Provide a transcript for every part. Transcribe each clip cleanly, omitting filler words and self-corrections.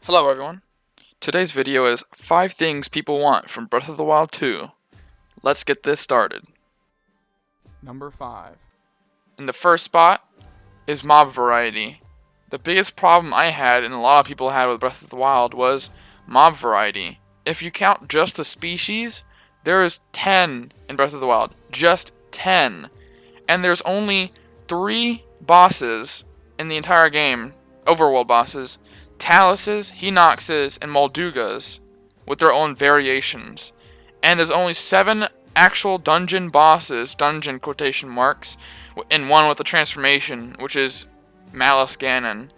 Hello everyone. Today's video is 5 things people want from Breath of the Wild 2. Let's get this started. Number 5. In the first spot is mob variety. The biggest problem I had and a lot of people had with Breath of the Wild was mob variety. If you count just the species, there is 10 in Breath of the Wild. Just 10. And there's only 3 bosses in the entire game, overworld bosses. Taluses, Hinoxes, and Moldugas with their own variations. And there's only 7 actual dungeon bosses, dungeon quotation marks, and one with a transformation, which is Malice Ganon.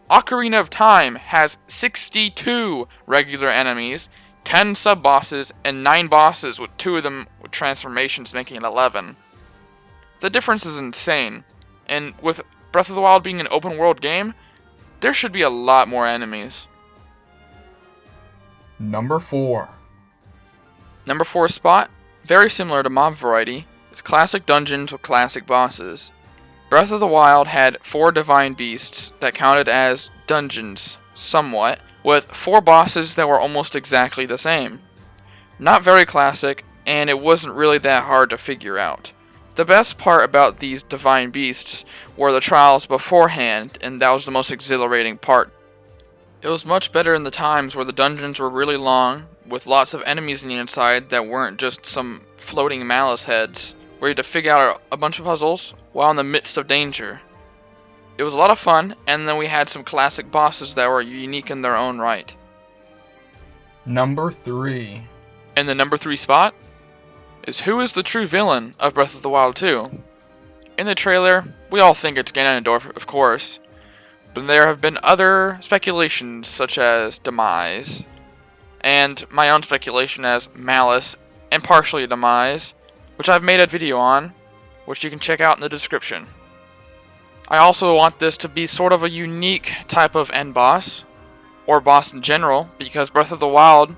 Ocarina of Time has 62 regular enemies, 10 sub-bosses, and 9 bosses with 2 of them with transformations, making it 11. The difference is insane, and with Breath of the Wild being an open world game, there should be a lot more enemies. Number 4. Number 4 spot, very similar to mob variety, is classic dungeons with classic bosses. Breath of the Wild had 4 divine beasts that counted as dungeons, somewhat, with 4 bosses that were almost exactly the same. Not very classic, and it wasn't really that hard to figure out. The best part about these divine beasts were the trials beforehand, and that was the most exhilarating part. It was much better in the times where the dungeons were really long, with lots of enemies on the inside that weren't just some floating malice heads, where you had to figure out a bunch of puzzles while in the midst of danger. It was a lot of fun, and then we had some classic bosses that were unique in their own right. Number 3. And the number 3 spot is who is the true villain of Breath of the Wild 2. In the trailer, we all think it's Ganondorf, of course, but there have been other speculations such as Demise, and my own speculation as Malice, and partially Demise, which I've made a video on, which you can check out in the description. I also want this to be sort of a unique type of end boss, or boss in general, because Breath of the Wild,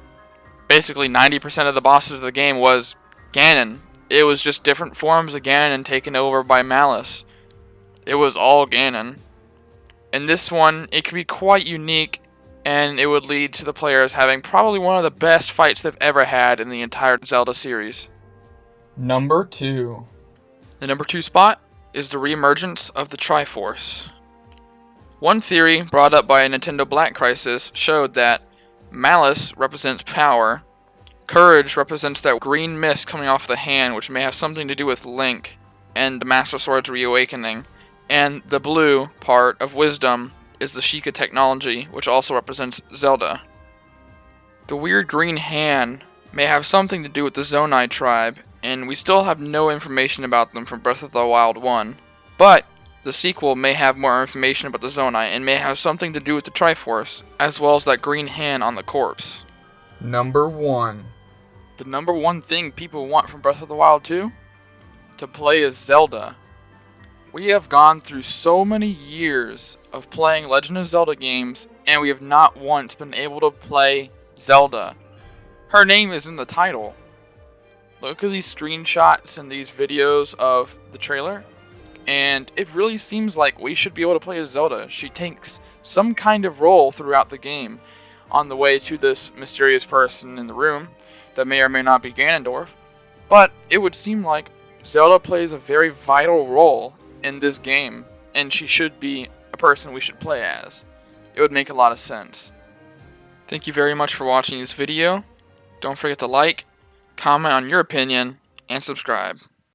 basically 90% of the bosses of the game was Ganon. It was just different forms of Ganon taken over by Malice. It was all Ganon. In this one, it could be quite unique, and it would lead to the players having probably one of the best fights they've ever had in the entire Zelda series. Number 2. The number 2 spot is the reemergence of the Triforce. One theory brought up by a Nintendo Black Crisis showed that Malice represents power, Courage represents that green mist coming off the hand, which may have something to do with Link and the Master Sword's reawakening. And the blue part of Wisdom is the Sheikah technology, which also represents Zelda. The weird green hand may have something to do with the Zonai tribe, and we still have no information about them from Breath of the Wild 1. But the sequel may have more information about the Zonai, and may have something to do with the Triforce, as well as that green hand on the corpse. Number 1. The number 1 thing people want from Breath of the Wild 2? To play as Zelda. We have gone through so many years of playing Legend of Zelda games, and we have not once been able to play Zelda. Her name is in the title. Look at these screenshots and these videos of the trailer, and it really seems like we should be able to play as Zelda. She takes some kind of role throughout the game on the way to this mysterious person in the room that may or may not be Ganondorf, but it would seem like Zelda plays a very vital role in this game, and she should be a person we should play as. It would make a lot of sense. Thank you very much for watching this video. Don't forget to like, comment on your opinion, and subscribe.